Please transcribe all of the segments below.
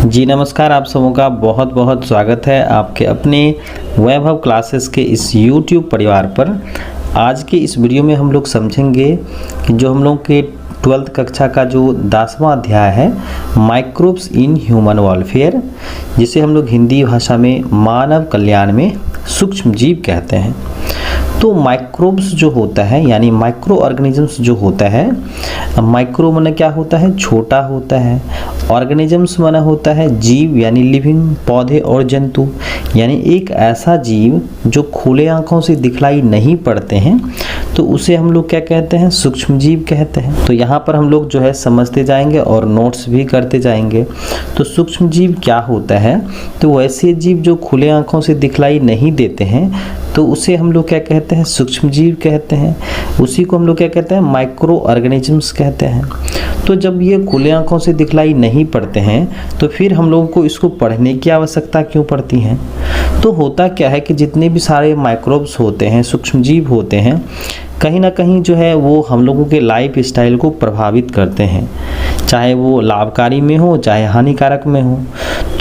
जी नमस्कार, आप सबों का बहुत बहुत स्वागत है आपके अपने वैभव क्लासेस के इस YouTube परिवार पर। आज के इस वीडियो में हम लोग समझेंगे कि जो हम लोग के 12th कक्षा का जो 10वां अध्याय है माइक्रोब्स इन ह्यूमन वेलफेयर, जिसे हम लोग हिंदी भाषा में मानव कल्याण में सूक्ष्म जीव कहते हैं। तो माइक्रोब्स जो होता है यानी माइक्रो ऑर्गेनिजम्स जो होता है, माइक्रो माने क्या होता है, छोटा होता है। ऑर्गेनिजम्स माना होता है जीव यानी लिविंग, पौधे और जंतु, यानी एक ऐसा जीव जो खुले आंखों से दिखलाई नहीं पड़ते हैं तो उसे हम लोग क्या कहते हैं, सूक्ष्म जीव कहते हैं। तो यहाँ पर हम लोग जो है समझते जाएंगे और नोट्स भी करते जाएंगे। तो सूक्ष्म जीव क्या होता है, तो वैसे जीव जो खुले आंखों से दिखलाई नहीं देते हैं तो उसे हम लोग क्या कहते हैं, सूक्ष्म जीव कहते हैं। उसी को हम लोग क्या कहते हैं, माइक्रो ऑर्गेनिजम्स कहते हैं। तो जब ये खुले आंखों से दिखलाई नहीं पड़ते हैं तो फिर हम लोगों को इसको पढ़ने की आवश्यकता क्यों पड़ती है। तो होता क्या है कि जितने भी सारे माइक्रोब्स होते हैं, सूक्ष्म जीव होते हैं, कहीं ना कहीं जो है वो हम लोगों के लाइफ स्टाइल को प्रभावित करते हैं, चाहे वो लाभकारी में हो चाहे हानिकारक में हो।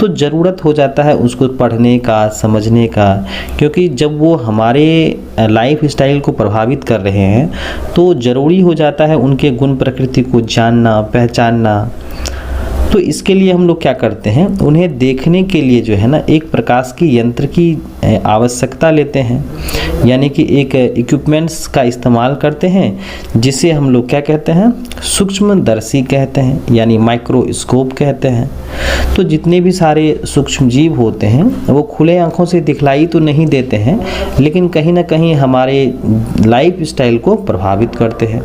तो ज़रूरत हो जाता है उसको पढ़ने का, समझने का, क्योंकि जब वो हमारे लाइफ स्टाइल को प्रभावित कर रहे हैं तो ज़रूरी हो जाता है उनके गुण प्रकृति को जानना, पहचानना। तो इसके लिए हम लोग क्या करते हैं, उन्हें देखने के लिए जो है ना एक प्रकाश की यंत्र की आवश्यकता लेते हैं, यानी कि एक इक्विपमेंट्स का इस्तेमाल करते हैं जिसे हम लोग क्या कहते हैं, सूक्ष्मदर्शी कहते हैं यानी माइक्रोस्कोप कहते हैं। तो जितने भी सारे सूक्ष्म जीव होते हैं वो खुले आंखों से दिखलाई तो नहीं देते हैं, लेकिन कहीं ना कहीं हमारे लाइफ स्टाइल को प्रभावित करते हैं।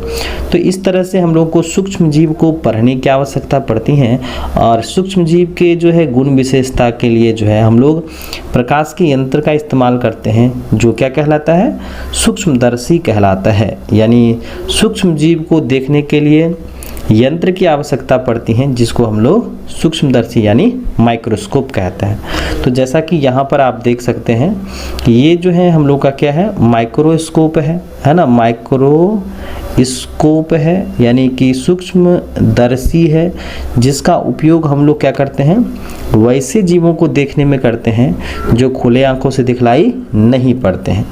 तो इस तरह से हम लोग को सूक्ष्म जीव को पढ़ने की आवश्यकता पड़ती है। और सूक्ष्म जीव के जो है गुण विशेषता के लिए जो है हम लोग प्रकाश के यंत्र का इस्तेमाल करते हैं, जो क्या कहलाता है, सूक्ष्मदर्शी कहलाता है। यानी सूक्ष्म जीव को देखने के लिए यंत्र की आवश्यकता पड़ती है जिसको हम लोग सूक्ष्मदर्शी यानी माइक्रोस्कोप कहते हैं। तो जैसा कि यहाँ पर आप देख सकते हैं कि ये जो है हम लोग का क्या है, माइक्रोस्कोप है ना, माइक्रोस्कोप है यानी कि सूक्ष्मदर्शी है, जिसका उपयोग हम लोग क्या करते हैं, वैसे जीवों को देखने में करते हैं जो खुले आंखों से दिखलाई नहीं पड़ते हैं।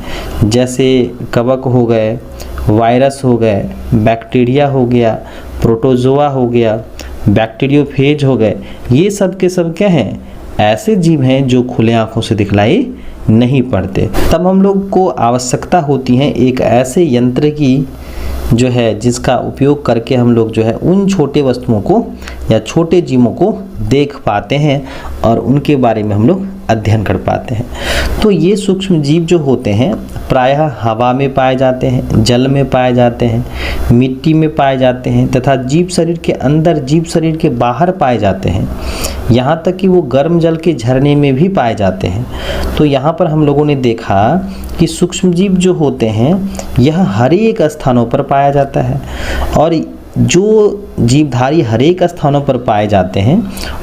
जैसे कवक हो गए, वायरस हो गए, बैक्टीरिया हो गया, प्रोटोजोआ हो गया, बैक्टीरियोफेज हो गए, ये सब के सब क्या हैं, ऐसे जीव हैं जो खुले आंखों से दिखलाई नहीं पड़ते। तब हम लोग को आवश्यकता होती है एक ऐसे यंत्र की जो है जिसका उपयोग करके हम लोग जो है उन छोटे वस्तुओं को या छोटे जीवों को देख पाते हैं और उनके बारे में हम लोग अध्ययन कर पाते हैं। तो ये सूक्ष्म जीव जो होते हैं प्रायः हवा में पाए जाते हैं, जल में पाए जाते हैं, मिट्टी में पाए जाते हैं तथा जीव शरीर के अंदर, जीव शरीर के बाहर पाए जाते हैं। यहाँ तक कि वो गर्म जल के झरने में भी पाए जाते हैं। तो यहाँ पर हम लोगों ने देखा कि सूक्ष्म जीव जो होते हैं यह हर एक स्थानों पर पाया जाता है, और जो जीवधारी हर एक स्थानों पर पाए जाते हैं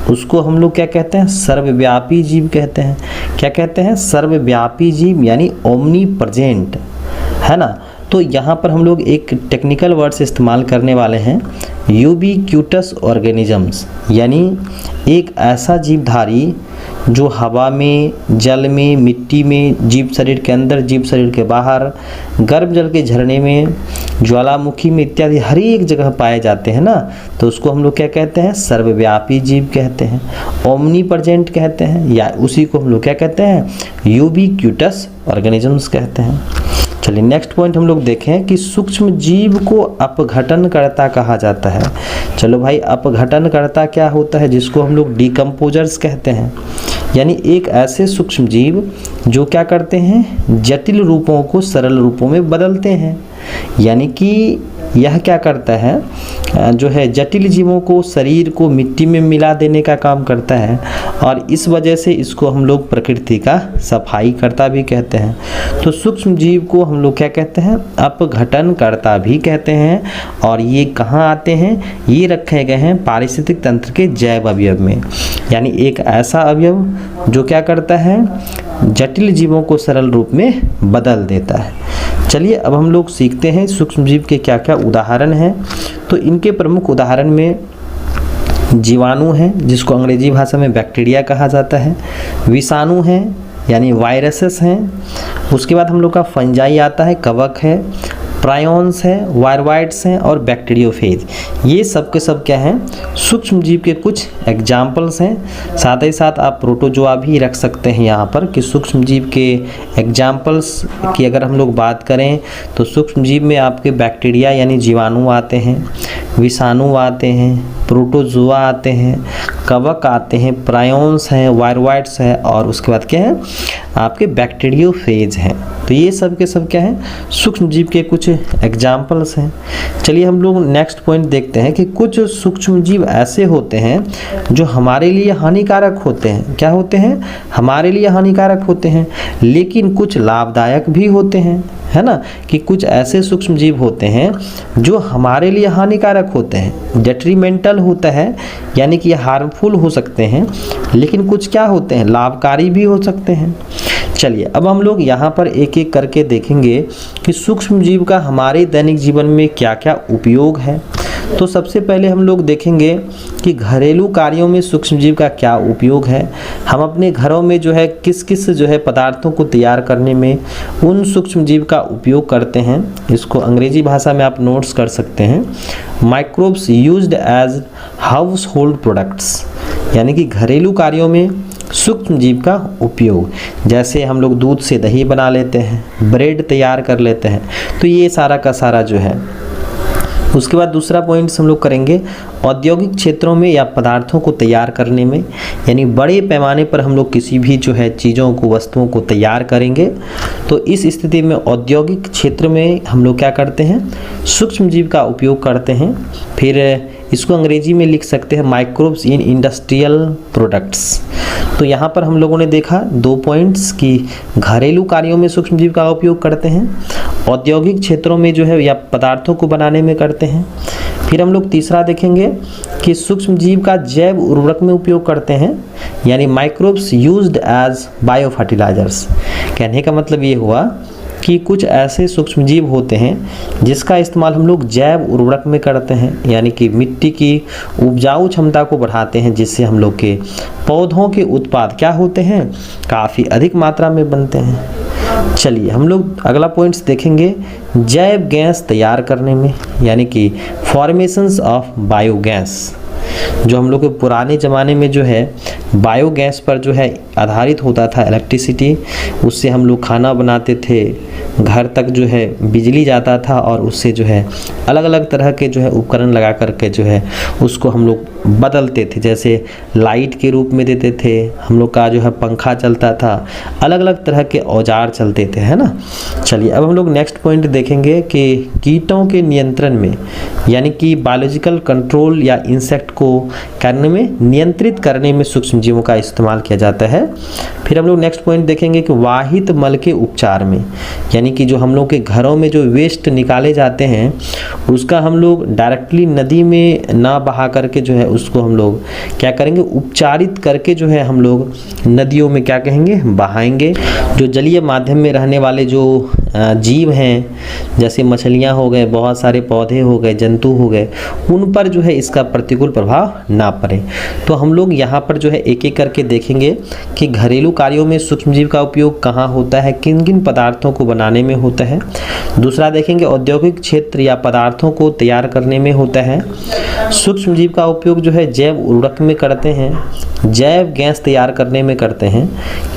उसको हम लोग क्या कहते हैं, सर्वव्यापी जीव कहते हैं। क्या कहते हैं, सर्वव्यापी जीव यानी ओमनी प्रेजेंट, है ना। तो यहाँ पर हम लोग एक टेक्निकल वर्ड्स इस्तेमाल करने वाले हैं, यूबिक्यूटस ऑर्गेनिजम्स, यानी एक ऐसा जीवधारी जो हवा में, जल में, मिट्टी में, जीव शरीर के अंदर, जीव शरीर के बाहर, गर्म जल के झरने में, ज्वालामुखी में इत्यादि हर एक जगह पाए जाते हैं ना, तो उसको हम लोग क्या कहते हैं, सर्वव्यापी जीव कहते हैं, ओमनी प्रेजेंट कहते हैं, या उसी को हम लोग क्या कहते हैं, यूबिक्यूटस ऑर्गेनिजम्स कहते हैं। चलिए नेक्स्ट पॉइंट हम लोग देखें कि सूक्ष्म जीव को अपघटनकर्ता कहा जाता है। चलो भाई, अपघटनकर्ता क्या होता है, जिसको हम लोग डिकम्पोजर्स कहते हैं, यानी एक ऐसे सूक्ष्म जीव जो क्या करते हैं, जटिल रूपों को सरल रूपों में बदलते हैं। यानी कि यह क्या करता है, जो है जटिल जीवों को, शरीर को मिट्टी में मिला देने का काम करता है, और इस वजह से इसको हम लोग प्रकृति का सफाई करता भी कहते हैं। तो सूक्ष्म जीव को हम लोग क्या कहते हैं, अपघटनकर्ता भी कहते हैं। और ये कहाँ आते हैं, ये रखे गए हैं पारिस्थितिक तंत्र के जैव अवयव में, यानी एक ऐसा अवयव जो क्या करता है, जटिल जीवों को सरल रूप में बदल देता है। चलिए अब हम लोग सीखते हैं सूक्ष्म जीव के क्या क्या उदाहरण हैं। तो इनके प्रमुख उदाहरण में जीवाणु हैं जिसको अंग्रेजी भाषा में बैक्टीरिया कहा जाता है, विषाणु हैं यानी वायरसेस हैं, उसके बाद हम लोग का फंजाई आता है, कवक है, प्रायोन्स है, वायरवाइट्स हैं और बैक्टीरियोफेज। ये सब के सब क्या हैं, सूक्ष्म जीव के कुछ एग्जाम्पल्स हैं। साथ ही साथ आप प्रोटोजोआ भी रख सकते हैं यहाँ पर कि सूक्ष्म जीव के एग्जाम्पल्स की अगर हम लोग बात करें तो सूक्ष्म जीव में आपके बैक्टीरिया यानी जीवाणु आते हैं, विषाणु आते हैं, प्रोटोजोआ आते हैं, कवक आते हैं, प्रायोन्स हैं, वायरवाइट्स हैं और उसके बाद क्या है आपके बैक्टीरियोफेज हैं। तो ये सब के सब क्या है, सूक्ष्म जीव के कुछ एग्जाम्पल्स हैं। चलिए हम लोग नेक्स्ट पॉइंट देखते हैं कि कुछ सूक्ष्म जीव ऐसे होते हैं जो हमारे लिए हानिकारक होते हैं। क्या होते हैं, हमारे लिए हानिकारक होते हैं, लेकिन कुछ लाभदायक भी होते हैं, है ना, कि कुछ ऐसे सूक्ष्म जीव होते हैं जो हमारे लिए हानिकारक होते हैं, डेट्रीमेंटल होता है यानी कि हार्मफुल हो सकते हैं, लेकिन कुछ क्या होते हैं, लाभकारी भी हो सकते हैं। चलिए अब हम लोग यहाँ पर एक एक करके देखेंगे कि सूक्ष्म जीव का हमारे दैनिक जीवन में क्या क्या उपयोग है। तो सबसे पहले हम लोग देखेंगे कि घरेलू कार्यों में सूक्ष्म जीव का क्या उपयोग है। हम अपने घरों में जो है किस किस जो है पदार्थों को तैयार करने में उन सूक्ष्म जीव का उपयोग करते हैं। इसको अंग्रेजी भाषा में आप नोट्स कर सकते हैं, microbes used as household products, यानी कि घरेलू कार्यों में सूक्ष्म जीव का उपयोग। जैसे हम लोग दूध से दही बना लेते हैं, ब्रेड तैयार कर लेते हैं, तो ये सारा का सारा जो है। उसके बाद दूसरा पॉइंट हम लोग करेंगे औद्योगिक क्षेत्रों में या पदार्थों को तैयार करने में, यानी बड़े पैमाने पर हम लोग किसी भी जो है चीज़ों को, वस्तुओं को तैयार करेंगे। तो इस स्थिति में औद्योगिक क्षेत्र में हम लोग क्या करते हैं, सूक्ष्म जीव का उपयोग करते हैं। फिर इसको अंग्रेजी में लिख सकते हैं माइक्रोब्स इन इंडस्ट्रियल प्रोडक्ट्स। तो यहाँ पर हम लोगों ने देखा 2 पॉइंट्स कि घरेलू कार्यों में सूक्ष्म जीव का उपयोग करते हैं, औद्योगिक क्षेत्रों में जो है या पदार्थों को बनाने में करते हैं। फिर हम लोग तीसरा देखेंगे कि सूक्ष्म जीव का जैव उर्वरक में उपयोग करते हैं, यानी microbes used as bio fertilisers. कहने का मतलब ये हुआ कि कुछ ऐसे सूक्ष्म जीव होते हैं जिसका इस्तेमाल हम लोग जैव उर्वरक में करते हैं, यानी कि मिट्टी की उपजाऊ क्षमता को बढ़ाते हैं, जिससे हम लोग के पौधों के उत्पाद क्या होते हैं, काफ़ी अधिक मात्रा में बनते हैं। चलिए हम लोग अगला पॉइंट्स देखेंगे जैव गैस तैयार करने में, यानी कि फॉर्मेशंस ऑफ बायोगैस। जो हम लोग के पुराने ज़माने में जो है बायोगैस पर जो है आधारित होता था इलेक्ट्रिसिटी, उससे हम लोग खाना बनाते थे, घर तक जो है बिजली जाता था और उससे जो है अलग अलग तरह के जो है उपकरण लगा करके जो है उसको हम लोग बदलते थे। जैसे लाइट के रूप में देते थे, हम लोग का जो है पंखा चलता था, अलग अलग तरह के औजार चलते थे, है ना। चलिए अब हम लोग नेक्स्ट पॉइंट देखेंगे कि कीटों के नियंत्रण में, यानी कि बायोलॉजिकल कंट्रोल या इंसेक्ट को करने में, नियंत्रित करने में सूक्ष्म जीवों का इस्तेमाल किया जाता है। फिर हम लोग नेक्स्ट पॉइंट देखेंगे कि वाहित मल के उपचार में, यानी कि जो हम लोग के घरों में जो वेस्ट निकाले जाते हैं उसका हम लोग डायरेक्टली नदी में ना बहा करके जो है उसको हम लोग क्या करेंगे, उपचारित करके जो है हम लोग नदियों में क्या कहेंगे, बहाएंगे। जो जलीय माध्यम में रहने वाले जो जीव हैं, जैसे मछलियाँ हो गए, बहुत सारे पौधे हो गए, जंतु हो गए, उन पर जो है इसका प्रतिकूल प्रभाव ना पड़े। तो हम लोग यहाँ पर जो है एक एक करके देखेंगे कि घरेलू कार्यों में सूक्ष्म जीव का उपयोग कहाँ होता है, किन किन पदार्थों को बनाने में होता है। दूसरा देखेंगे औद्योगिक क्षेत्र या पदार्थों को तैयार करने में होता है। सूक्ष्म जीव का उपयोग जो है जैव उर्वरक में करते हैं, जैव गैस तैयार करने में करते हैं,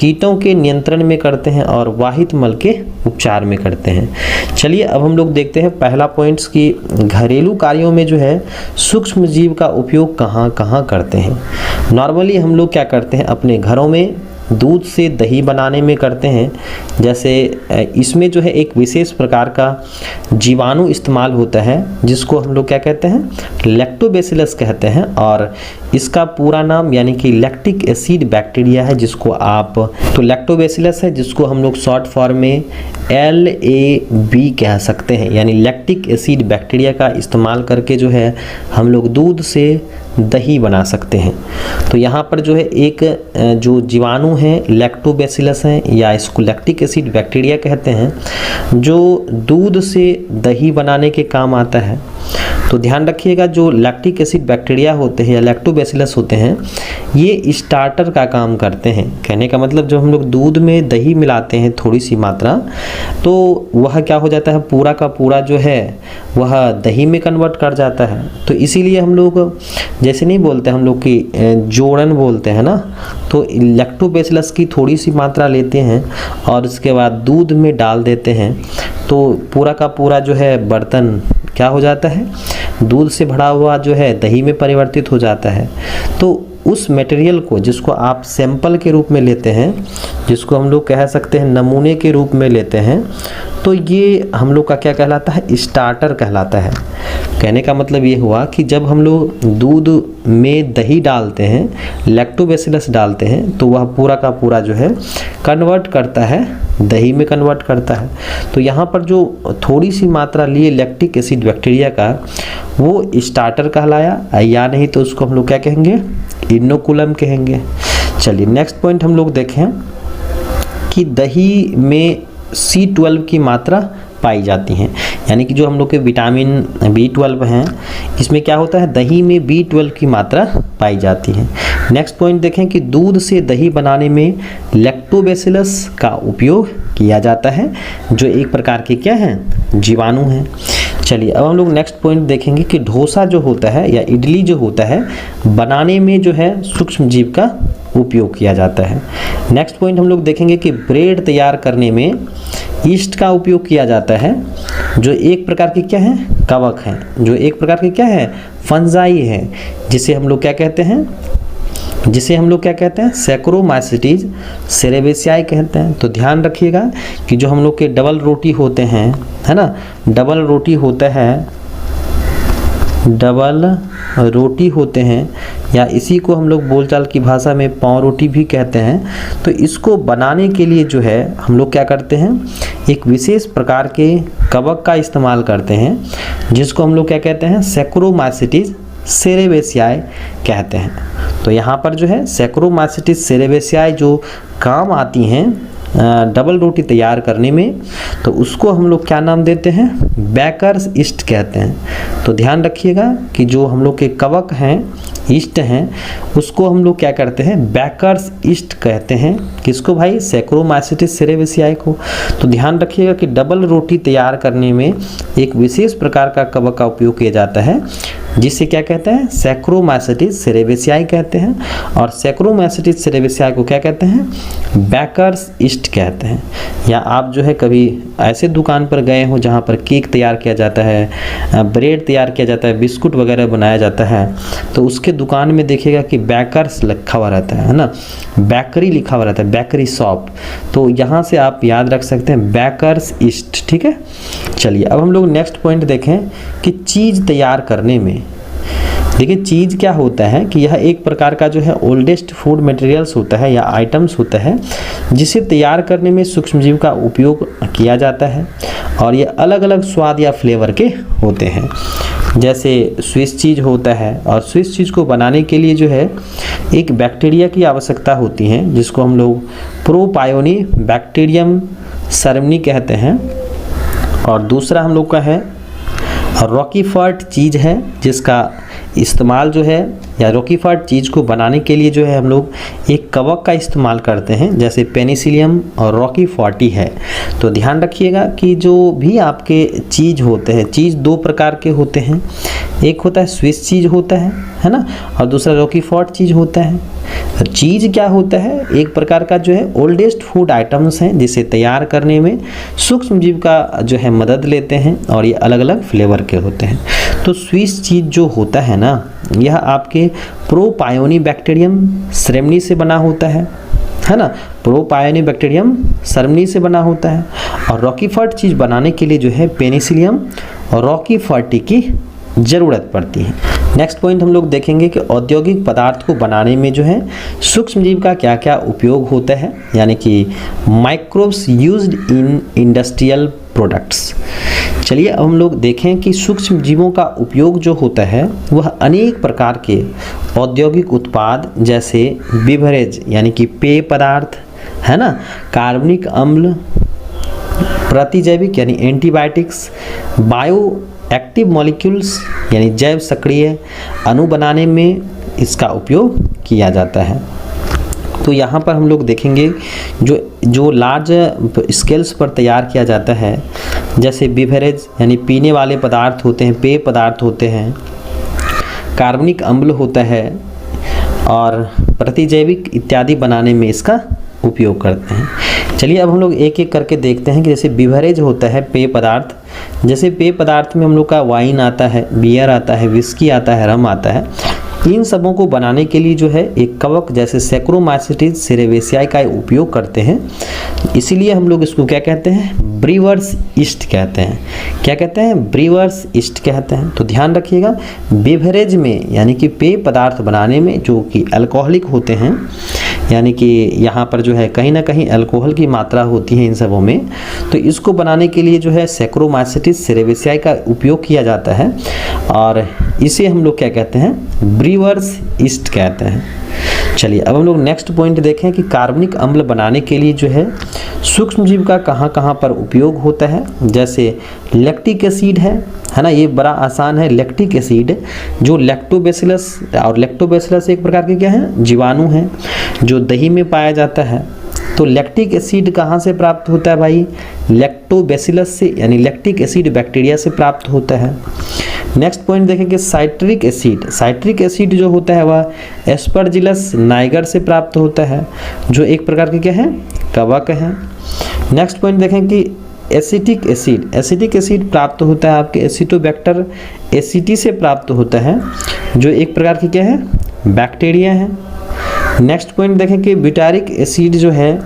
कीटों के नियंत्रण में करते हैं और वाहित मल के उपचार में करते हैं। चलिए अब हम लोग देखते हैं पहला पॉइंट्स की घरेलू कार्यों में जो है सूक्ष्म जीव का उपयोग कहाँ कहाँ करते हैं। नॉर्मली हम लोग क्या करते हैं, अपने घरों में दूध से दही बनाने में करते हैं। जैसे इसमें जो है एक विशेष प्रकार का जीवाणु इस्तेमाल होता है जिसको हम लोग क्या कहते हैं, लैक्टोबैसिलस कहते हैं, और इसका पूरा नाम यानी कि लैक्टिक एसिड बैक्टीरिया है, जिसको आप तो लैक्टोबैसिलस है जिसको हम लोग शॉर्ट फॉर्म में LAB कह सकते हैं, यानी लैक्टिक एसिड बैक्टीरिया का इस्तेमाल करके जो है हम लोग दूध से दही बना सकते हैं। तो यहाँ पर जो है एक जो जीवाणु है लैक्टोबैसिलस है, या इसको लैक्टिक एसिड बैक्टीरिया कहते हैं, जो दूध से दही बनाने के काम आता है। तो ध्यान रखिएगा, जो लैक्टिक एसिड बैक्टीरिया होते हैं या लैक्टोबैसिलस होते हैं, ये स्टार्टर का काम करते हैं। कहने का मतलब जो हम लोग दूध में दही मिलाते हैं थोड़ी सी मात्रा, तो वह क्या हो जाता है, पूरा का पूरा जो है वह दही में कन्वर्ट कर जाता है। तो इसीलिए हम लोग जैसे नहीं बोलते हम लोग कि जोड़न बोलते हैं ना, तो लैक्टोबैसिलस की थोड़ी सी मात्रा लेते हैं और उसके बाद दूध में डाल देते हैं, तो पूरा का पूरा जो है बर्तन क्या हो जाता है, दूध से भरा हुआ जो है दही में परिवर्तित हो जाता है। तो उस मटेरियल को जिसको आप सैंपल के रूप में लेते हैं, जिसको हम लोग कह सकते हैं नमूने के रूप में लेते हैं, तो ये हम लोग का क्या कहलाता है, स्टार्टर कहलाता है। कहने का मतलब ये हुआ कि जब हम लोग दूध में दही डालते हैं, लैक्टोबैसिलस डालते हैं, तो वह पूरा का पूरा जो है कन्वर्ट करता है, दही में कन्वर्ट करता है। तो यहाँ पर जो थोड़ी सी मात्रा लिए लैक्टिक एसिड बैक्टीरिया का, वो स्टार्टर कहलाया, या नहीं तो उसको हम लोग क्या कहेंगे, इनोकुलम कहेंगे। चलिए नेक्स्ट पॉइंट हम लोग देखें कि दही में C12 की मात्रा पाई जाती हैं, यानी कि जो हम लोग के विटामिन B12 हैं, इसमें क्या होता है, दही में B12 की मात्रा पाई जाती है। नेक्स्ट पॉइंट देखें कि दूध से दही बनाने में लैक्टोबैसिलस का उपयोग किया जाता है, जो एक प्रकार के क्या हैं, जीवाणु हैं। चलिए अब हम लोग नेक्स्ट पॉइंट देखेंगे कि डोसा जो होता है या इडली जो होता है, बनाने में जो है सूक्ष्म जीव का उपयोग किया जाता है। नेक्स्ट पॉइंट हम लोग देखेंगे कि ब्रेड तैयार करने में ईस्ट का उपयोग किया जाता है, जो एक प्रकार के क्या है, कवक हैं, जो एक प्रकार के क्या है, फंजाई है, जिसे हम लोग क्या कहते हैं, सैक्रोमाइसिटीज सेरेबेसियाई कहते हैं। तो ध्यान रखिएगा कि जो हम लोग के डबल रोटी होते हैं, है ना, डबल रोटी होते हैं, या इसी को हम लोग बोलचाल की भाषा में पाव रोटी भी कहते हैं। तो इसको बनाने के लिए जो है हम लोग क्या करते हैं, एक विशेष प्रकार के कवक का इस्तेमाल करते हैं, जिसको हम लोग क्या कहते हैं, सैक्रोमाइसिटीज सेरेबेसियाई कहते हैं। तो यहाँ पर जो है सैक्रोमाइसिटीज सेरेबेसियाई जो काम आती हैं डबल रोटी तैयार करने में, तो उसको हम लोग क्या नाम देते हैं, बेकर्स ईस्ट कहते हैं। तो ध्यान रखिएगा कि जो हम लोग के कवक हैं, ईस्ट हैं, उसको हम लोग क्या करते हैं, बेकर्स ईस्ट कहते हैं। किसको भाई, सैक्रोमाइसिटीज सेरेबेसियाई को। तो ध्यान रखिएगा कि डबल रोटी तैयार करने में एक विशेष प्रकार का कवक का उपयोग किया जाता है, जिसे क्या कहते हैं, सैक्रोमाइसिटीज सेरेबेसियाई कहते हैं। और सैक्रोमाइसिटीज सेरेबेसियाई को क्या कहते हैं, बेकर्स ईस्ट कहते हैं। या आप जो है कभी ऐसे दुकान पर गए हो जहाँ पर केक तैयार किया जाता है, ब्रेड तैयार किया जाता है, बिस्कुट वगैरह बनाया जाता है, तो उसके दुकान में देखिएगा कि बेकर्स लिखा हुआ रहता है ना, बेकरी लिखा हुआ रहता है, बेकरी शॉप। तो यहाँ से आप याद रख सकते हैं बेकर्स ईस्ट, ठीक है। चलिए अब हम लोग नेक्स्ट पॉइंट देखें कि चीज़ तैयार करने में, देखिए चीज़ क्या होता है कि यह एक प्रकार का जो है ओल्डेस्ट फूड मटेरियल्स होता है या आइटम्स होता है, जिसे तैयार करने में सूक्ष्मजीव का उपयोग किया जाता है, और ये अलग अलग स्वाद या फ्लेवर के होते हैं। जैसे स्विस चीज़ होता है, और स्विस चीज़ को बनाने के लिए जो है एक बैक्टीरिया की आवश्यकता होती है, जिसको हम लोग प्रोपायोनी बैक्टीरियम सर्मनी कहते हैं। और दूसरा हम लोग का है रॉकीफर्ट चीज़ है, जिसका इस्तेमाल जो है, या रॉकीफर्ट चीज़ को बनाने के लिए जो है हम लोग एक कवक का इस्तेमाल करते हैं, जैसे पेनिसिलियम और रॉकीफर्टी है। तो ध्यान रखिएगा कि जो भी आपके चीज़ होते हैं, चीज़ दो प्रकार के होते हैं, एक होता है स्विस चीज़ होता है ना, और दूसरा रॉकीफर्ट चीज़ होता है। चीज़ क्या होता है, एक प्रकार का जो है ओल्डेस्ट फूड आइटम्स हैं, जिसे तैयार करने में सूक्ष्मजीव का जो है मदद लेते हैं, और ये अलग अलग फ्लेवर के होते हैं। तो स्विस चीज़ जो होता है ना, यह आपके प्रोपायोनी बैक्टीरियम सेरेमनी से बना होता है ना, प्रोपायोनी बैक्टीरियम सेरेमनी से बना होता है। और रॉकीफर्ट चीज़ बनाने के लिए जो है पेनिसिलियम और रॉकीफर्टी की ज़रूरत पड़ती है। नेक्स्ट पॉइंट हम लोग देखेंगे कि औद्योगिक पदार्थ को बनाने में जो है सूक्ष्मजीव का क्या क्या उपयोग होता है, यानी कि microbes used in industrial products. चलिए अब हम लोग देखें कि सूक्ष्म जीवों का उपयोग जो होता है वह अनेक प्रकार के औद्योगिक उत्पाद, जैसे बिवरेज यानी कि पेय पदार्थ है ना, कार्बनिक अम्ल, प्रतिजैविक यानी एंटीबायोटिक्स, बायो एक्टिव मॉलिक्यूल्स यानी जैव सक्रिय अणु बनाने में इसका उपयोग किया जाता है। तो यहाँ पर हम लोग देखेंगे जो लार्ज स्केल्स पर तैयार किया जाता है, जैसे बिवरेज यानी पीने वाले पदार्थ होते हैं, पेय पदार्थ होते हैं, कार्बनिक अम्ल होता है और प्रतिजैविक इत्यादि बनाने में इसका उपयोग करते हैं। चलिए अब हम लोग एक एक करके देखते हैं कि जैसे बिवरेज होता है पेय पदार्थ, जैसे पेय पदार्थ में हम लोग का वाइन आता है, बियर आता है, विस्की आता है, रम आता है। इन सबों को बनाने के लिए जो है एक कवक जैसे सैक्रोमाइसेटिस सेरेवेसियाई का उपयोग करते हैं। इसीलिए हम लोग इसको क्या कहते हैं, ब्रीवर्स ईस्ट कहते हैं। क्या कहते हैं, ब्रीवर्स ईस्ट कहते हैं। तो ध्यान रखिएगा, बेवरेज में यानी कि पेय पदार्थ बनाने में जो कि अल्कोहलिक होते हैं, यानी कि यहाँ पर जो है कहीं ना कहीं अल्कोहल की मात्रा होती है इन सबों में, तो इसको बनाने के लिए जो है सैक्रोमाइसेटिस सेरेवेसियाई का उपयोग किया जाता है और इसे हम लोग क्या कहते हैं, ब्रीवर्स ईस्ट कहते हैं। चलिए अब हम लोग नेक्स्ट पॉइंट देखें कि कार्बनिक अम्ल बनाने के लिए जो है सूक्ष्म जीव का कहाँ कहाँ पर उपयोग होता है। जैसे लैक्टिक एसिड है ना, ये बड़ा आसान है। लैक्टिक एसिड जो लैक्टोबैसिलस, और लैक्टोबैसिलस एक प्रकार के क्या है, जीवाणु हैं जो दही में पाया जाता है। तो लैक्टिक एसिड कहाँ से प्राप्त होता है भाई, लैक्टोबैसिलस से, यानी लैक्टिक एसिड बैक्टीरिया से प्राप्त होता है। नेक्स्ट पॉइंट देखेंगे साइट्रिक एसिड। साइट्रिक एसिड जो होता है वह एस्परजिलस नाइगर से प्राप्त होता है, जो एक प्रकार के क्या है, कवक है। नेक्स्ट पॉइंट देखें कि एसिटिक एसिड। एसिटिक एसिड प्राप्त होता है आपके एसिटोबैक्टर एसिटी से प्राप्त होता है, जो एक प्रकार की क्या है, बैक्टीरिया है। नेक्स्ट पॉइंट देखें कि ब्यूटारिक एसिड जो है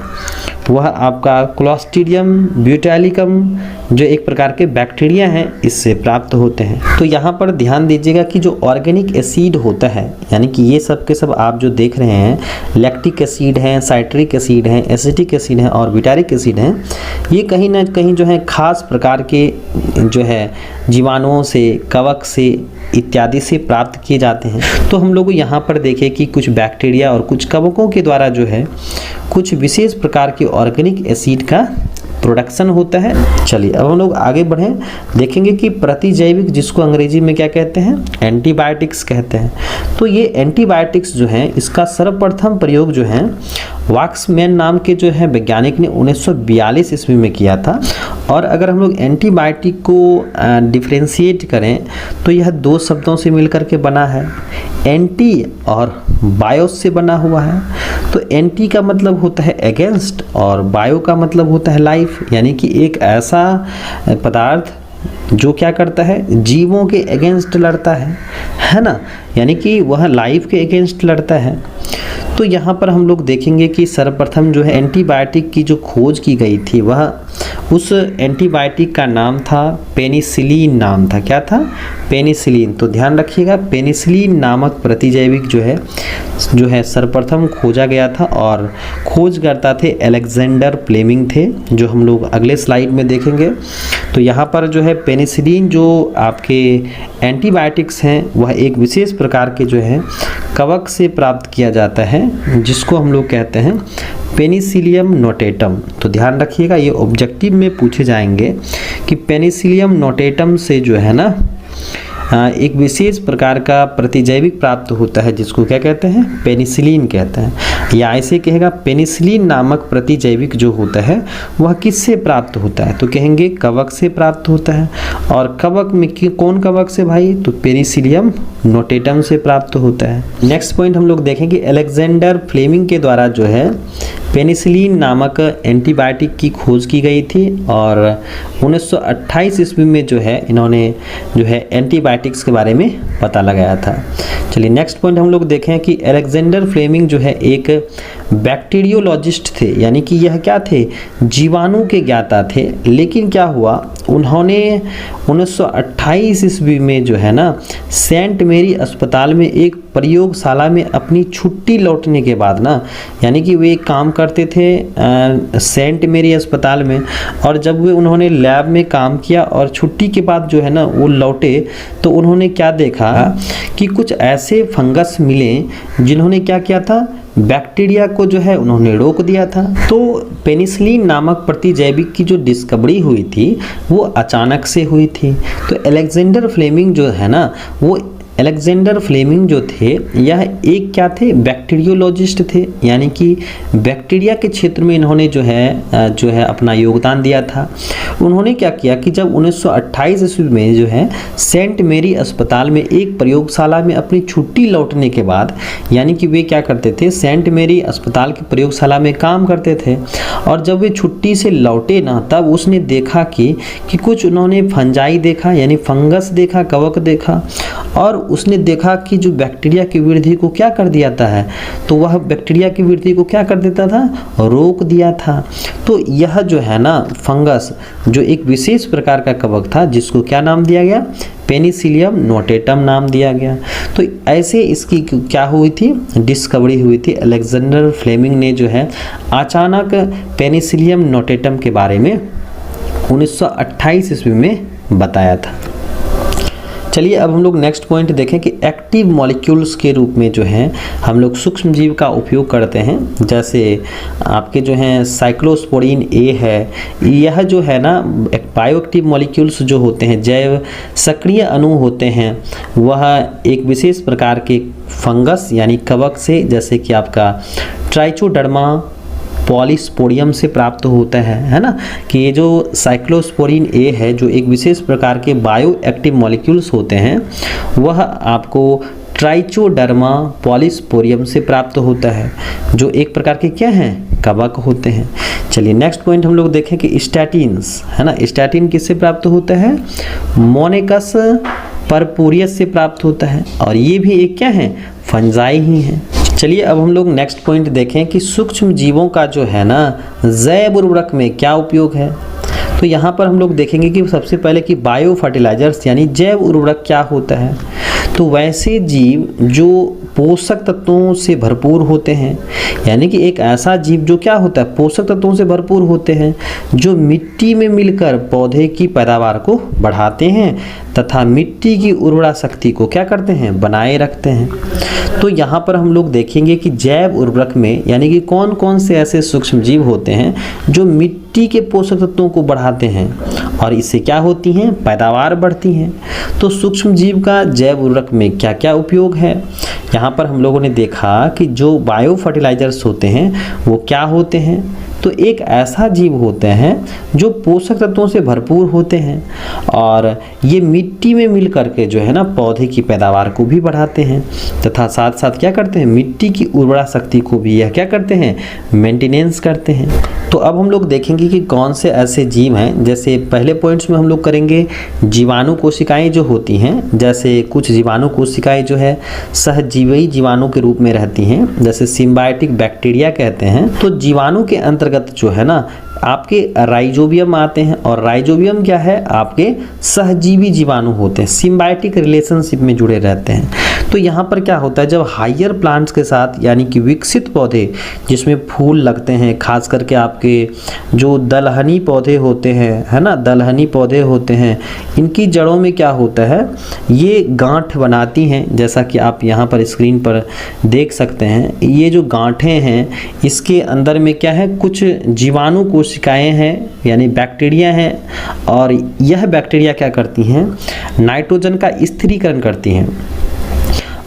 वह आपका क्लोस्ट्रीडियम ब्यूटालिकम जो एक प्रकार के बैक्टीरिया हैं इससे प्राप्त होते हैं। तो यहाँ पर ध्यान दीजिएगा कि जो ऑर्गेनिक एसिड होता है, यानी कि ये सब के सब आप जो देख रहे हैं, लैक्टिक एसिड हैं, साइट्रिक एसिड हैं, एसिटिक एसिड हैं और ब्यूटारिक एसिड हैं, ये कहीं ना कहीं जो है खास प्रकार के जो है जीवाणुओं से, कवक से इत्यादि से प्राप्त किए जाते हैं। तो हम लोग यहाँ पर देखें कि कुछ बैक्टीरिया और कुछ कवकों के द्वारा जो है कुछ विशेष प्रकार के ऑर्गेनिक एसिड का प्रोडक्शन होता है। चलिए अब हम लोग आगे बढ़ें, देखेंगे कि प्रतिजैविक, जिसको अंग्रेजी में क्या कहते हैं, एंटीबायोटिक्स कहते हैं। तो ये एंटीबायोटिक्स जो हैं इसका सर्वप्रथम प्रयोग जो है वाक्समैन नाम के जो है वैज्ञानिक ने 1942 ईस्वी में किया था। और अगर हम लोग एंटीबायोटिक को डिफ्रेंशिएट करें तो यह दो शब्दों से मिलकर के बना है, एंटी और बायोस से बना हुआ है। तो एंटी का मतलब होता है अगेंस्ट और बायो का मतलब होता है लाइफ, यानी कि एक ऐसा पदार्थ जो क्या करता है, जीवों के अगेंस्ट लड़ता है ना, यानी कि वह लाइफ के अगेंस्ट लड़ता है। तो यहाँ पर हम लोग देखेंगे कि सर्वप्रथम जो है एंटीबायोटिक की जो खोज की गई थी, वह उस एंटीबायोटिक का नाम था पेनिसिलिन नाम था। क्या था, पेनिसिलिन। तो ध्यान रखिएगा, पेनिसिलिन नामक प्रतिजैविक जो है सर्वप्रथम खोजा गया था और खोजकर्ता थे अलेक्जेंडर फ्लेमिंग थे, जो हम लोग अगले स्लाइड में देखेंगे। तो यहाँ पर जो है पेनिसिलिन जो आपके एंटीबायोटिक्स हैं वह एक विशेष प्रकार के जो है कवक से प्राप्त किया जाता है, जिसको हम लोग कहते हैं पेनिसिलियम नोटेटम। तो ध्यान रखिएगा, ये ऑब्जेक्टिव में पूछे जाएंगे कि पेनिसिलियम नोटेटम से जो है ना एक विशेष प्रकार का प्रतिजैविक प्राप्त होता है, जिसको क्या कहते हैं, पेनिसिलिन कहते हैं। या ऐसे कहेगा पेनिसिलिन नामक प्रतिजैविक जो होता है वह किससे प्राप्त होता है, तो कहेंगे कवक से प्राप्त होता है। और कवक में कौन कवक से भाई, तो पेनिसिलियम नोटेटम से प्राप्त होता है। नेक्स्ट पॉइंट हम लोग देखेंगे, अलेक्जेंडर फ्लेमिंग के द्वारा जो है पेनिसिलिन नामक एंटीबायोटिक की खोज की गई थी और 1928 ईस्वी में जो है इन्होंने जो है एंटीबायोटिक्स के बारे में पता लगाया था। चलिए नेक्स्ट पॉइंट हम लोग देखें कि अलेक्जेंडर फ्लेमिंग जो है एक बैक्टीरियोलॉजिस्ट थे, यानी कि यह क्या थे, जीवाणु के ज्ञाता थे। लेकिन क्या हुआ, उन्होंने 1928 ईस्वी में जो है ना सेंट मेरी अस्पताल में एक प्रयोगशाला में अपनी छुट्टी लौटने के बाद ना, यानी कि वे काम करते थे सेंट मेरी अस्पताल में, और जब वे उन्होंने लैब में काम किया और छुट्टी के बाद जो है ना वो लौटे, तो उन्होंने क्या देखा कि कुछ ऐसे फंगस मिले जिन्होंने क्या किया था, बैक्टीरिया को जो है उन्होंने रोक दिया था। तो पेनिसिलिन नामक प्रतिजैविक की जो डिस्कवरी हुई थी वो अचानक से हुई थी। तो अलेक्जेंडर फ्लेमिंग जो है ना, वो अलेक्जेंडर फ्लेमिंग जो थे यह एक क्या थे, बैक्टीरियोलॉजिस्ट थे, यानी कि बैक्टीरिया के क्षेत्र में इन्होंने जो है अपना योगदान दिया था। उन्होंने क्या किया कि जब 1928 ईस्वी में जो है सेंट मेरी अस्पताल में एक प्रयोगशाला में अपनी छुट्टी लौटने के बाद, यानी कि वे क्या करते थे, सेंट मेरी अस्पताल की प्रयोगशाला में काम करते थे, और जब वे छुट्टी से लौटे ना, तब उसने देखा कि कुछ उन्होंने फंजाई देखा, यानी फंगस देखा, कवक देखा, और उसने देखा कि जो बैक्टीरिया की वृद्धि को क्या कर दिया है, तो वह बैक्टीरिया की वृद्धि को क्या कर देता था, रोक दिया था। तो यह जो है ना फंगस, जो एक विशेष प्रकार का कवक था, जिसको क्या नाम दिया गया, पेनिसिलियम नोटेटम नाम दिया गया। तो ऐसे इसकी क्या हुई थी, डिस्कवरी हुई थी। अलेक्जेंडर फ्लेमिंग ने जो है अचानक पेनिसिलियम नोटेटम के बारे में 1928 ईस्वी में बताया था। चलिए अब हम लोग नेक्स्ट पॉइंट देखें कि एक्टिव मॉलिक्यूल्स के रूप में जो है हम लोग सूक्ष्म जीव का उपयोग करते हैं। जैसे आपके जो हैं साइक्लोस्पोरीन ए है, यह जो है ना बायोएक्टिव मॉलिक्यूल्स जो होते हैं, जैव सक्रिय अणु होते हैं, वह एक विशेष प्रकार के फंगस यानी कवक से, जैसे कि आपका ट्राइचोडर्मा पॉलीस्पोडियम से प्राप्त होता है ना, कि ये जो साइक्लोस्पोरीन ए है, जो एक विशेष प्रकार के बायो एक्टिव मॉलिक्यूल्स होते हैं, वह आपको ट्राइचोडर्मा पॉलीस्पोडियम से प्राप्त होता है, जो एक प्रकार के क्या हैं, कवक होते हैं। चलिए नेक्स्ट पॉइंट हम लोग देखें कि स्टैटिन्स है ना, स्टैटिन किससे प्राप्त होता है, मोनेकस परपुरियस से प्राप्त होता है, और ये भी एक क्या है, फंजाई ही है। चलिए अब हम लोग नेक्स्ट पॉइंट देखें कि सूक्ष्म जीवों का जो है ना जैव उर्वरक में क्या उपयोग है। तो यहाँ पर हम लोग देखेंगे कि सबसे पहले कि बायो फर्टिलाइजर्स यानी जैव उर्वरक क्या होता है। तो वैसे जीव जो पोषक तत्वों से भरपूर होते हैं, यानी कि एक ऐसा जीव जो क्या होता है, पोषक तत्वों से भरपूर होते हैं, जो मिट्टी में मिलकर पौधे की पैदावार को बढ़ाते हैं तथा मिट्टी की उर्वरा शक्ति को क्या करते हैं, बनाए रखते हैं। तो यहाँ पर हम लोग देखेंगे कि जैव उर्वरक में यानी कि कौन कौन से ऐसे सूक्ष्म जीव होते हैं जो मिट्टी के पोषक तत्वों को बढ़ाते हैं और इससे क्या होती हैं, पैदावार बढ़ती हैं। तो सूक्ष्म जीव का जैव उर्वरक में क्या क्या उपयोग है। यहाँ पर हम लोगों ने देखा कि जो बायो फर्टिलाइजर्स होते हैं वो क्या होते हैं, तो एक ऐसा जीव होते हैं जो पोषक तत्वों से भरपूर होते हैं और ये मिट्टी में मिल करके जो है ना पौधे की पैदावार को भी बढ़ाते हैं तथा साथ साथ क्या करते हैं, मिट्टी की उर्वरा शक्ति को भी यह क्या करते हैं, मेंटेनेंस करते हैं। तो अब हम लोग देखेंगे कि कौन से ऐसे जीव हैं। जैसे पहले पॉइंट्स में हम लोग करेंगे जीवाणु कोशिकाएं जो होती हैं, जैसे कुछ जीवाणु कोशिकाएं जो है सहजीवी जीवाणु के रूप में रहती हैं, जैसे सिम्बायोटिक बैक्टीरिया कहते हैं। तो जीवाणु के अंतर्गत जो है ना आपके राइजोबियम आते हैं और राइजोबियम क्या है, आपके सहजीवी जीवाणु होते हैं, सिम्बायोटिक रिलेशनशिप में जुड़े रहते हैं। तो यहाँ पर क्या होता है, जब हायर प्लांट्स के साथ यानी कि विकसित पौधे जिसमें फूल लगते हैं, खास करके आपके जो दलहनी पौधे होते हैं है ना, दलहनी पौधे होते हैं, इनकी जड़ों में क्या होता है, ये गांठ बनाती हैं, जैसा कि आप यहाँ पर स्क्रीन पर देख सकते हैं। ये जो गांठें हैं इसके अंदर में क्या है, कुछ जीवाणु कोशिकाएं हैं यानी बैक्टीरिया हैं और यह बैक्टीरिया क्या करती हैं, नाइट्रोजन का स्थिरीकरण करती हैं।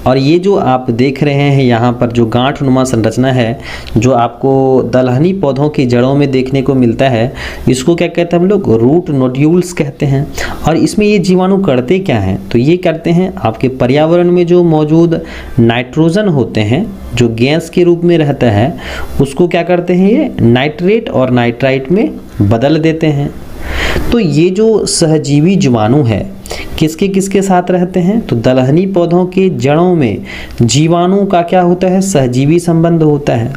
और ये जो आप देख रहे हैं यहाँ पर जो गांठनुमा संरचना है जो आपको दलहनी पौधों की जड़ों में देखने को मिलता है, इसको क्या कहते हैं हम लोग, रूट नोड्यूल्स कहते हैं। और इसमें ये जीवाणु करते क्या हैं, तो ये करते हैं आपके पर्यावरण में जो मौजूद नाइट्रोजन होते हैं जो गैस के रूप में रहता है, उसको क्या करते हैं, ये नाइट्रेट और नाइट्राइट में बदल देते हैं। तो ये जो सहजीवी जीवाणु है किसके किसके साथ रहते हैं, तो दलहनी पौधों के जड़ों में जीवाणु का क्या होता है, सहजीवी संबंध होता है।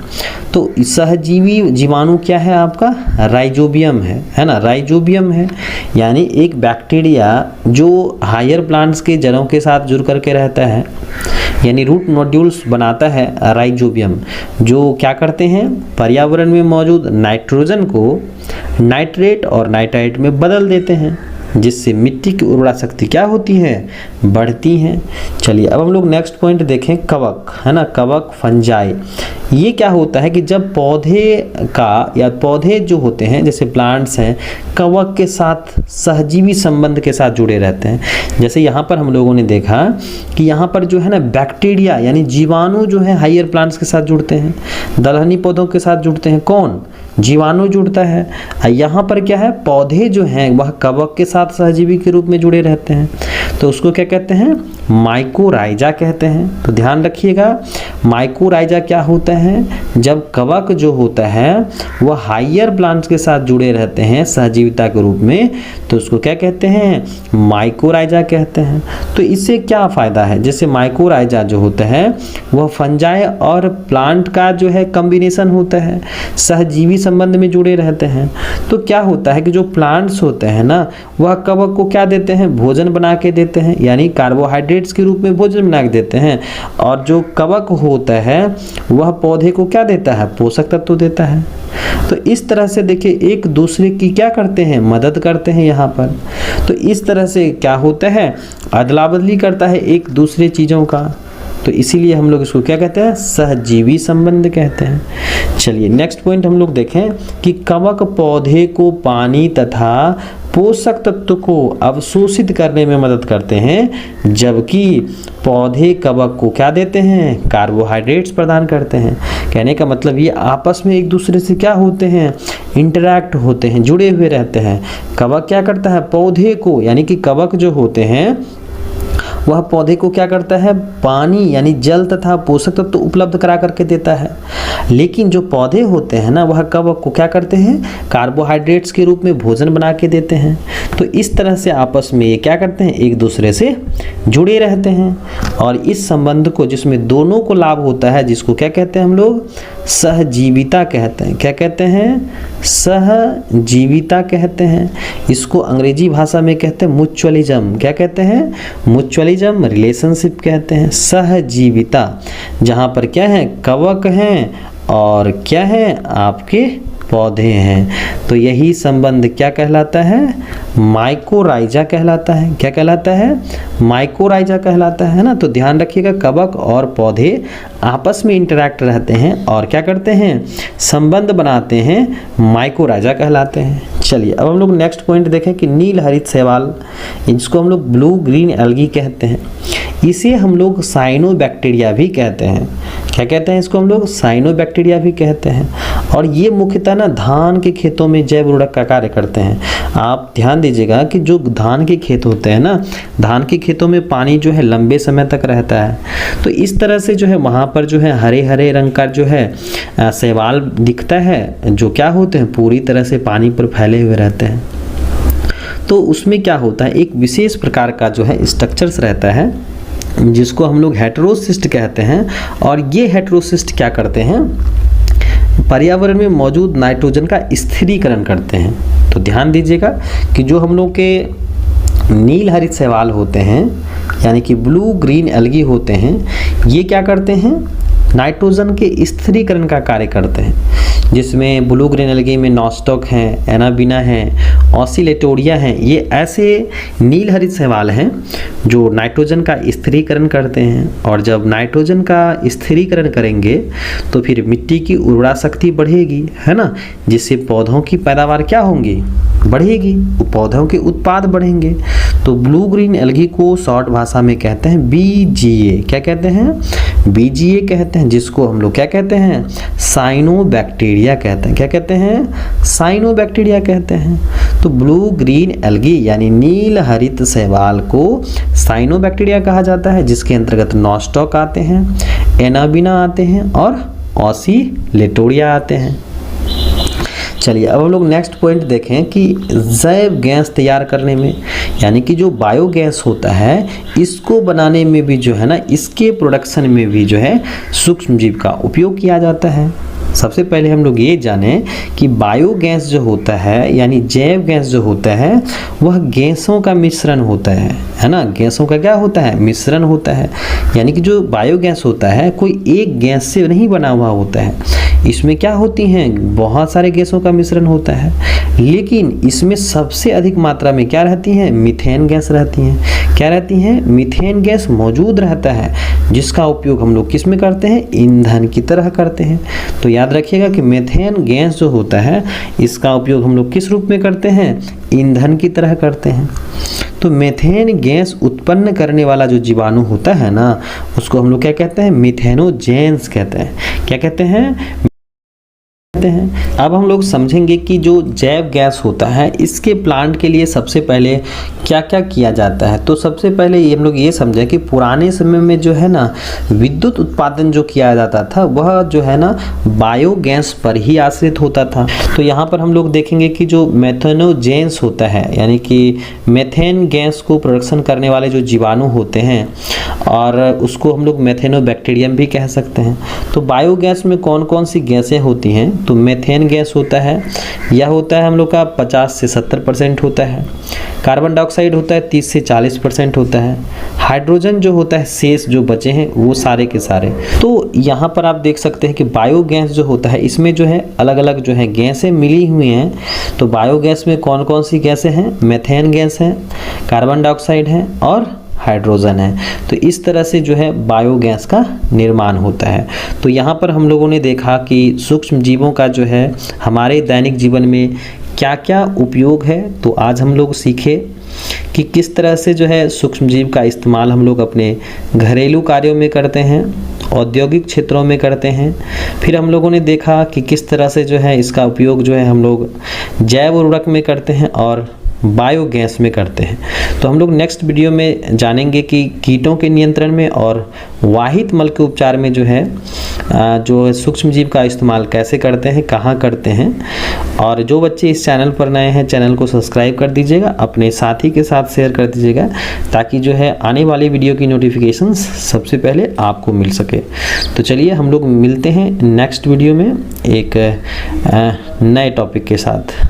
तो सहजीवी जीवाणु क्या है आपका, राइजोबियम है ना, राइजोबियम है यानी एक बैक्टीरिया जो हायर प्लांट्स के जड़ों के साथ जुड़ करके रहता है, यानी रूट नोड्यूल्स बनाता है राइजोबियम, जो क्या करते हैं, पर्यावरण में मौजूद नाइट्रोजन को नाइट्रेट और नाइट्राइट में बदल देते हैं। जिससे मिट्टी की उर्वरा शक्ति क्या होती है, बढ़ती है। चलिए अब हम लोग नेक्स्ट पॉइंट देखें, कवक, है ना, कवक फंजाई। ये क्या होता है कि जब पौधे का या पौधे जो होते हैं जैसे प्लांट्स हैं, कवक के साथ सहजीवी संबंध के साथ जुड़े रहते हैं। जैसे यहाँ पर हम लोगों ने देखा कि यहाँ पर जो है ना बैक्टीरिया यानी जीवाणु जो है हायर प्लांट्स के साथ जुड़ते हैं, दलहनी पौधों के साथ जुड़ते हैं, कौन, जीवाणु जुड़ता है। यहाँ पर क्या है, पौधे जो हैं वह कवक के साथ सहजीवी के रूप में जुड़े रहते हैं, तो उसको क्या कहते हैं, माइकोराइजा कहते हैं। तो ध्यान रखिएगा, माइकोराइजा क्या होता है, जब कवक जो होता है वह हायर प्लांट्स के साथ जुड़े रहते हैं सहजीविता के रूप में, तो उसको क्या कहते हैं, माइकोराइजा कहते हैं। तो इससे क्या फायदा है, जैसे माइकोराइजा जो होता है वह फंजाई और प्लांट का जो है कॉम्बिनेशन होता है, सहजीवी संबंध में जुड़े रहते हैं। तो क्या होता है कि जो प्लांट्स होते हैं ना वह कवक को क्या देते हैं, भोजन बना के देते हैं, यानी कार्बोहाइड्रेट्स के रूप में भोजन बना के देते हैं, और जो कवक होता है वह पौधे को क्या देता है, पोषक तत्व देता है। तो इस तरह से देखिए एक दूसरे की क्या करते हैं, मदद करते हैं यहाँ पर। तो इस तरह से क्या होता है, अदला बदली करता है एक दूसरे चीज़ों का, तो इसीलिए हम लोग इसको क्या कहते हैं, सहजीवी संबंध कहते हैं। चलिए नेक्स्ट पॉइंट हम लोग देखें कि कवक पौधे को पानी तथा पोषक तत्व को अवशोषित करने में मदद करते हैं, जबकि पौधे कवक को क्या देते हैं, कार्बोहाइड्रेट्स प्रदान करते हैं। कहने का मतलब ये आपस में एक दूसरे से क्या होते हैं, इंटरैक्ट होते हैं, जुड़े हुए रहते हैं। कवक क्या करता है, पौधे को, यानी कि कवक जो होते हैं वह पौधे को क्या करता है, पानी यानी जल तथा पोषक तत्व तो उपलब्ध करा करके देता है, लेकिन जो पौधे होते हैं ना वह कवक को क्या करते हैं, कार्बोहाइड्रेट्स के रूप में भोजन बना के देते हैं। तो इस तरह से आपस में ये क्या करते हैं, एक दूसरे से जुड़े रहते हैं, और इस संबंध को जिसमें दोनों को लाभ होता है, जिसको क्या कहते हैं हम लोग, सहजीविता कहते हैं। क्या कहते हैं, सहजीविता कहते हैं। इसको अंग्रेजी भाषा में कहते हैं म्यूचुअलिज्म। क्या कहते हैं, म्यूचुअलिज्म रिलेशनशिप कहते हैं, सहजीविता, जहाँ पर क्या है, कवक हैं और क्या है, आपके पौधे हैं। तो यही संबंध क्या कहलाता है, माइकोराइजा कहलाता है। क्या कहलाता है, माइकोराइजा कहलाता है ना। तो ध्यान रखिएगा, कवक और पौधे आपस में इंटरैक्ट रहते हैं और क्या करते हैं, संबंध बनाते हैं, माइकोराइजा कहलाते हैं। चलिए अब हम लोग नेक्स्ट पॉइंट देखें कि नील हरित शैवाल, जिसको हम लोग ब्लू ग्रीन एल्गी कहते हैं, इसे हम लोग साइनोबैक्टीरिया भी कहते हैं। क्या कहते हैं इसको हम लोग, साइनोबैक्टीरिया भी कहते हैं। और ये मुख्यतः ना धान के खेतों में जैव उर्वरक का कार्य करते हैं। आप ध्यान दीजिएगा कि जो धान के खेत होते हैं ना, धान के खेतों में पानी जो है लंबे समय तक रहता है, तो इस तरह से जो है वहाँ पर जो है हरे हरे रंग का जो है शैवाल दिखता है, जो क्या होते हैं, पूरी तरह से पानी पर फैले हुए रहते हैं। तो उसमें क्या होता है, एक विशेष प्रकार का जो है स्ट्रक्चर्स रहता है, जिसको हम लोग हेटेरोसिस्ट कहते हैं। और ये हेटेरोसिस्ट क्या करते हैं, पर्यावरण में मौजूद नाइट्रोजन का स्थिरीकरण करते हैं। तो ध्यान दीजिएगा कि जो हम लोग के नील हरित शैवाल होते हैं, यानी कि ब्लू ग्रीन एल्गी होते हैं, ये क्या करते हैं, नाइट्रोजन के स्थिरीकरण का कार्य करते हैं, जिसमें ब्लू ग्रीन एल्गी में नॉस्टॉक हैं, एनाबिना हैं, ऑसिलेटोरिया हैं। ये ऐसे नील हरित शैवाल हैं जो नाइट्रोजन का स्थिरीकरण करते हैं, और जब नाइट्रोजन का स्थिरीकरण करेंगे तो फिर मिट्टी की उर्वरा शक्ति बढ़ेगी, है ना, जिससे पौधों की पैदावार क्या होंगी, बढ़ेगी, पौधों के उत्पाद बढ़ेंगे। तो ब्लू ग्रीन एल्गी को शॉर्ट भाषा में कहते हैं BGA। क्या कहते हैं, BGA कहते हैं, जिसको हम लोग क्या कहते हैं, साइनोबैक्टीरिया कहते हैं। क्या कहते हैं, साइनोबैक्टीरिया कहते हैं। तो ब्लू ग्रीन एल्गी यानी नील हरित शैवाल को साइनोबैक्टीरिया कहा जाता है, जिसके अंतर्गत नॉस्टॉक आते हैं, एनाबिना आते हैं और ऑसिलेटोरिया आते हैं। चलिए अब हम लोग नेक्स्ट पॉइंट देखें कि जैव गैस तैयार करने में, यानी कि जो बायोगैस होता है, इसको बनाने में भी जो है ना, इसके प्रोडक्शन में भी जो है सूक्ष्म जीव का उपयोग किया जाता है। सबसे पहले हम लोग ये जानें कि बायोगैस जो होता है यानी जैव गैस जो होता है वह गैसों का मिश्रण होता है ना। गैसों का क्या होता है? मिश्रण होता है। यानी कि जो बायोगैस होता है कोई एक गैस से नहीं बना हुआ होता है। इसमें क्या होती हैं? बहुत सारे गैसों का मिश्रण होता है, लेकिन इसमें सबसे अधिक मात्रा में क्या रहती है? मीथेन गैस रहती हैं। क्या रहती हैं? मीथेन गैस मौजूद रहता है, जिसका उपयोग हम लोग किस में करते हैं? ईंधन की तरह करते हैं। तो याद रखिएगा कि मीथेन गैस जो होता है इसका उपयोग हम लोग किस रूप में करते हैं? ईंधन की तरह करते हैं। तो मीथेन गैस उत्पन्न करने वाला जो जीवाणु होता है ना, उसको हम लोग क्या कहते हैं? मीथेनोजेंस कहते हैं। क्या कहते हैं? अब हम लोग समझेंगे कि जो जैव गैस होता है इसके प्लांट के लिए सबसे पहले क्या क्या किया जाता है। तो सबसे पहले ये हम लोग ये समझें कि पुराने समय में जो है ना विद्युत उत्पादन जो किया जाता था वह जो है ना बायोगैस पर ही आश्रित होता था। तो यहाँ पर हम लोग देखेंगे कि जो मेथेनोजेंस होता है यानी कि मेथेन गैस को प्रोडक्शन करने वाले जो जीवाणु होते हैं और उसको हम लोग मेथेनोबैक्टीरियम भी कह सकते हैं। तो बायोगैस में कौन कौन सी गैसें होती हैं? तो मेथेन गैस होता है, यह होता है हम लोग का 50 से 70% होता है। कार्बन डाइऑक्साइड होता है 30 से 40% होता है। हाइड्रोजन जो होता है शेष जो बचे हैं वो सारे के सारे। तो यहाँ पर आप देख सकते हैं कि बायोगैस जो होता है इसमें जो है अलग अलग जो है गैसें मिली हुई हैं। तो बायोगैस में कौन कौन सी गैसें हैं? मेथेन गैस है, कार्बन डाइऑक्साइड है और हाइड्रोजन है। तो इस तरह से जो है बायोगैस का निर्माण होता है। तो यहाँ पर हम लोगों ने देखा कि सूक्ष्म जीवों का जो है हमारे दैनिक जीवन में क्या क्या उपयोग है। तो आज हम लोग सीखे कि किस तरह से जो है सूक्ष्म जीव का इस्तेमाल हम लोग अपने घरेलू कार्यों में करते हैं, औद्योगिक क्षेत्रों में करते हैं। फिर हम लोगों ने देखा कि किस तरह से जो है इसका उपयोग जो है हम लोग जैव उर्वरक में करते हैं और बायोगैस में करते हैं। तो हम लोग नेक्स्ट वीडियो में जानेंगे कि कीटों के नियंत्रण में और वाहित मल के उपचार में जो है जो सूक्ष्म जीव का इस्तेमाल कैसे करते हैं, कहाँ करते हैं। और जो बच्चे इस चैनल पर नए हैं चैनल को सब्सक्राइब कर दीजिएगा, अपने साथी के साथ शेयर कर दीजिएगा ताकि जो है आने वाली वीडियो की नोटिफिकेशंस सबसे पहले आपको मिल सके। तो चलिए हम लोग मिलते हैं नेक्स्ट वीडियो में एक नए टॉपिक के साथ।